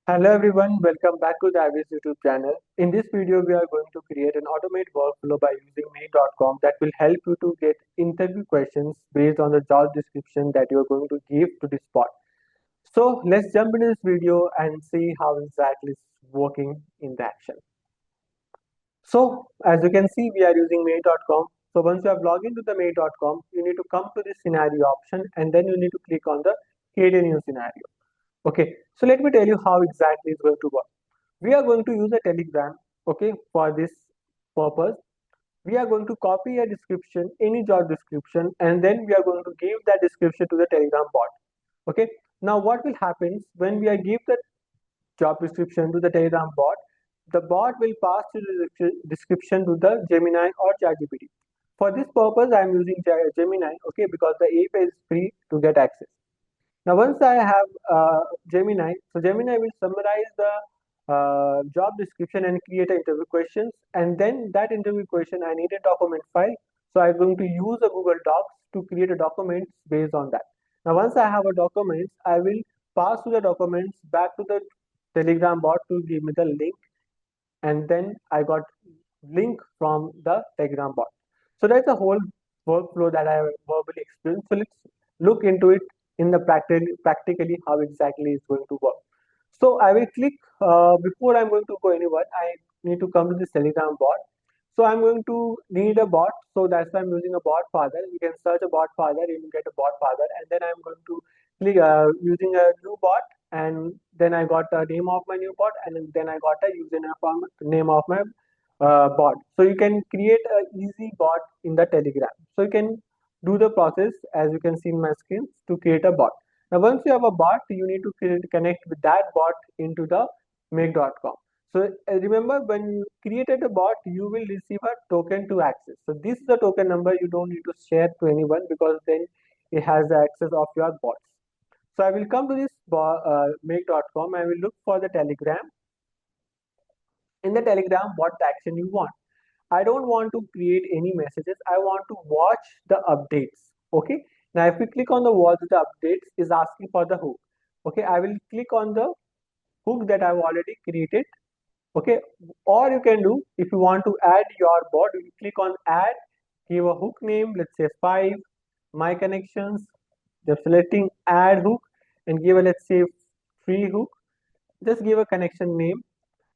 Hello everyone, welcome back to the 𝐏𝐨𝐬𝐭 YouTube channel. In this video, we are going to create an automated workflow by using mail.com that will help you to get interview questions based on the job description that you are going to give to this bot. So let's jump into this video and see how exactly it's working in the action. So as you can see, we are using mail.com. So once you have logged into the mail.com, you need to come to this scenario option and then you need to click on the create a new scenario. Okay, so let me tell you how exactly it's going to work. We are going to use a telegram, okay, for this purpose. We are going to copy a description, any job description, and then we are going to give that description to the telegram bot. Okay, now what will happen when we are give the job description to the telegram bot? The bot will pass to the description to the Gemini or ChatGPT. For this purpose I am using Gemini, okay, because the API is free to get access. Now, once I have Gemini, so Gemini will summarize the job description and create an interview questions. And then that interview question, I need a document file. So I'm going to use a Google Docs to create a document based on that. Now, once I have a document, I will pass to the documents back to the Telegram bot to give me the link. And then I got link from the Telegram bot. So that's the whole workflow that I have verbally explained. So let's look into it in the practically how exactly it's going to work. So I will click before I'm going to go anywhere. I need to come to this Telegram bot. So I'm going to need a bot. So that's why I'm using a bot father. You can search a bot father, you will get a bot father, and then I'm going to click using a new bot, and then I got the name of my new bot, and then I got a username name of my bot. So you can create a easy bot in the Telegram. So you can do the process as you can see in my screen to create a bot. Now once you have a bot, you need to connect with that bot into the make.com. So remember, when you created a bot, you will receive a token to access. So this is the token number. You don't need to share to anyone because then it has the access of your bots. So I will come to this make.com. I will look for the Telegram. In the Telegram, what action you want. I don't want to create any messages. I want to watch the updates. Okay. Now, if we click on the watch the updates, is asking for the hook. Okay. I will click on the hook that I've already created. Okay. Or you can do, if you want to add your bot, you click on add, give a hook name, let's say 5, my connections, just selecting add hook and give a, let's say, free hook. Just give a connection name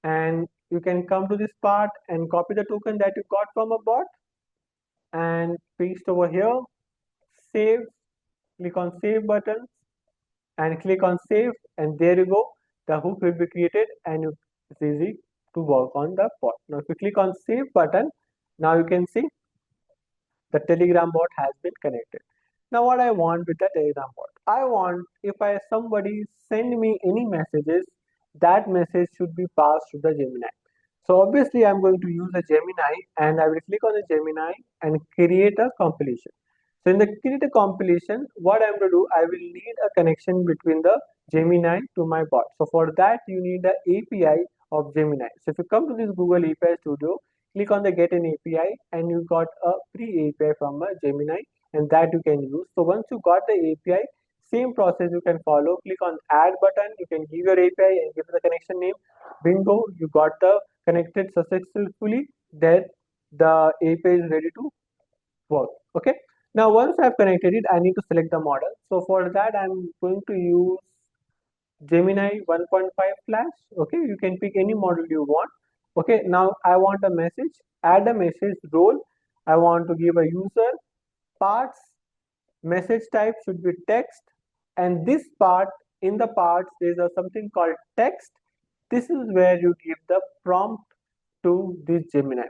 and you can come to this part and copy the token that you got from a bot and paste over here, save, click on save button and click on save, and there you go, the hook will be created and it's easy to work on the bot. Now if you click on save button, now you can see the Telegram bot has been connected. Now what I want with the Telegram bot, I want if I somebody send me any messages, that message should be passed to the Gemini. So obviously I'm going to use a Gemini and I will click on the Gemini and create a compilation. So in the create a compilation, what I'm going to do, I will need a connection between the Gemini to my bot. So for that you need the API of Gemini. So if you come to this Google API Studio, click on the get an API and you got a free API from a Gemini and that you can use. So once you got the API, same process you can follow. Click on add button, you can give your API and give the connection name. Bingo, you got the connected successfully. Then the API is ready to work. Okay. Now once I've connected it, I need to select the model. So for that I'm going to use Gemini 1.5 Flash. Okay, you can pick any model you want. Okay, now I want a message, add a message role. I want to give a user parts, message type should be text, and this part, in the parts there is something called text. This is where you give the prompt to this Gemini.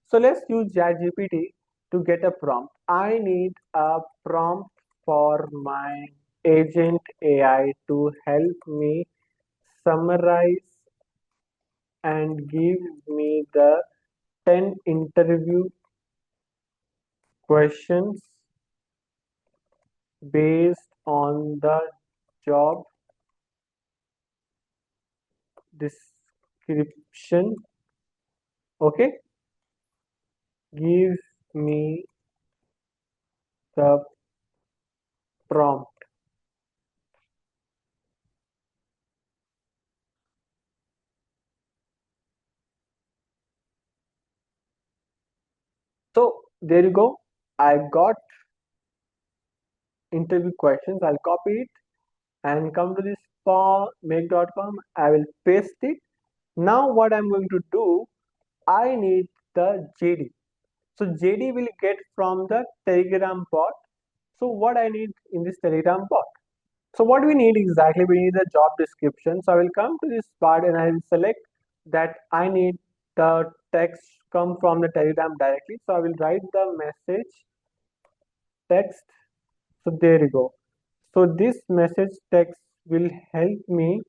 So let's use ChatGPT to get a prompt. I need a prompt for my agent AI to help me summarize and give me the 10 interview questions based on the job description. Okay, give me the prompt. So there you go. I got interview questions. I'll copy it and come to this for make.com. I will paste it. Now what I'm going to do, I need the JD. So JD will get from the Telegram bot. So what I need in this Telegram bot? So what we need exactly, we need the job description. So I will come to this part and I will select that I need the text come from the Telegram directly. So I will write the message text. So there you go. So this message text will help me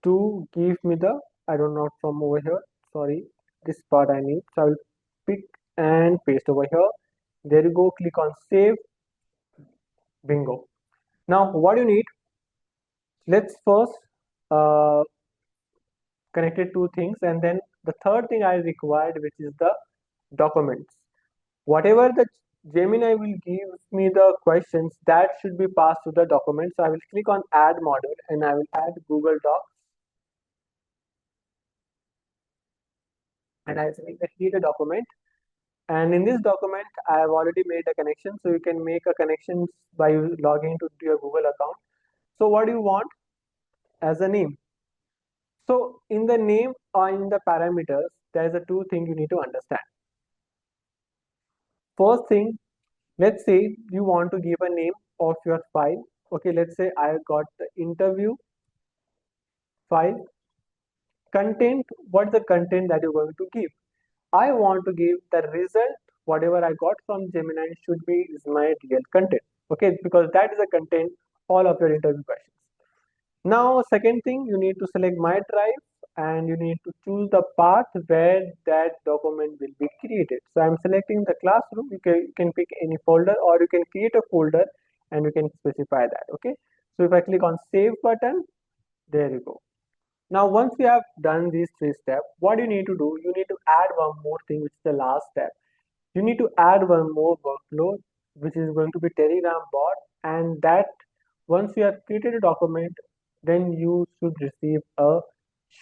to give me the, I don't know from over here, sorry, this part I need. So I will pick and paste over here. There you go, click on save, bingo. Now what you need, let's first uh, connected two things, and then the third thing I required, which is the documents. Whatever the Gemini will give me the questions, that should be passed to the documents. So I will click on add module and I will add Google Docs and I select the create a document. And in this document, I have already made a connection. So you can make a connection by logging into your Google account. So what do you want as a name? So in the name or in the parameters, there is a two things you need to understand. First thing, let's say you want to give a name of your file. Okay, let's say I got the interview file. Content, what's the content that you're going to give? I want to give the result, whatever I got from Gemini should be is my real content. Okay, because that is the content all of your interview questions. Now, second thing, you need to select my drive and you need to choose the path where that document will be created. So I'm selecting the classroom. You can pick any folder or you can create a folder and you can specify that. Okay. So if I click on save button, there you go. Now, once we have done these three steps, what you need to do, you need to add one more thing, which is the last step. You need to add one more workflow, which is going to be Telegram bot, and that once you have created a document, then you should receive a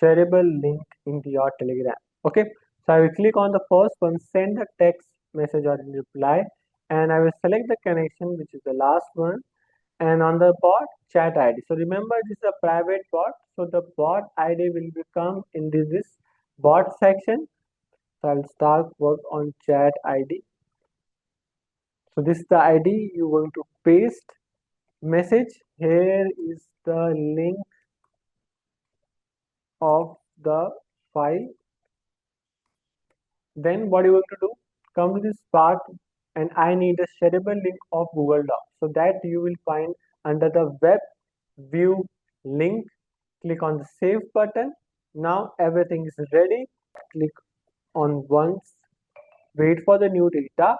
shareable link into your Telegram. Okay, so I will click on the first one, send a text message or reply, and I will select the connection, which is the last one, and on the bot chat ID. So remember, this is a private bot, so the bot ID will become in this bot section. So I'll start work on chat ID. So this is the ID you're going to paste message. Here is the link of the file. Then what you're going to do, come to this part and I need a shareable link of Google Docs. So that you will find under the web view link. Click on the save button. Now everything is ready. Click on once, wait for the new data.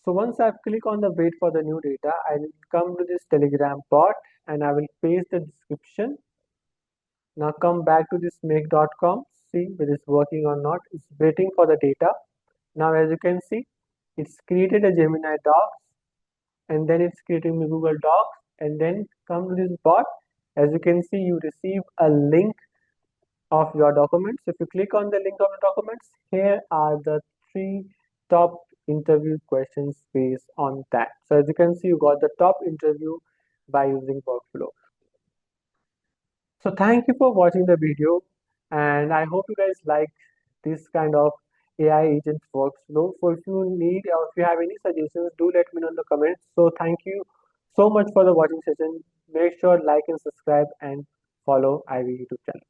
So once I've clicked on the wait for the new data, I will come to this Telegram bot and I will paste the description. Now come back to this make.com, see whether it's working or not. It's waiting for the data. Now as you can see, it's created a Gemini Docs and then it's creating me Google Docs and then come to this bot. As you can see, you receive a link of your documents. If you click on the link of the documents, here are the three top interview questions based on that. So as you can see, you got the top interview by using workflow. So thank you for watching the video and I hope you guys like this kind of AI agent workflow. So if you need or if you have any suggestions, do let me know in the comments. So thank you so much for the watching session. Make sure like and subscribe and follow ivy YouTube channel.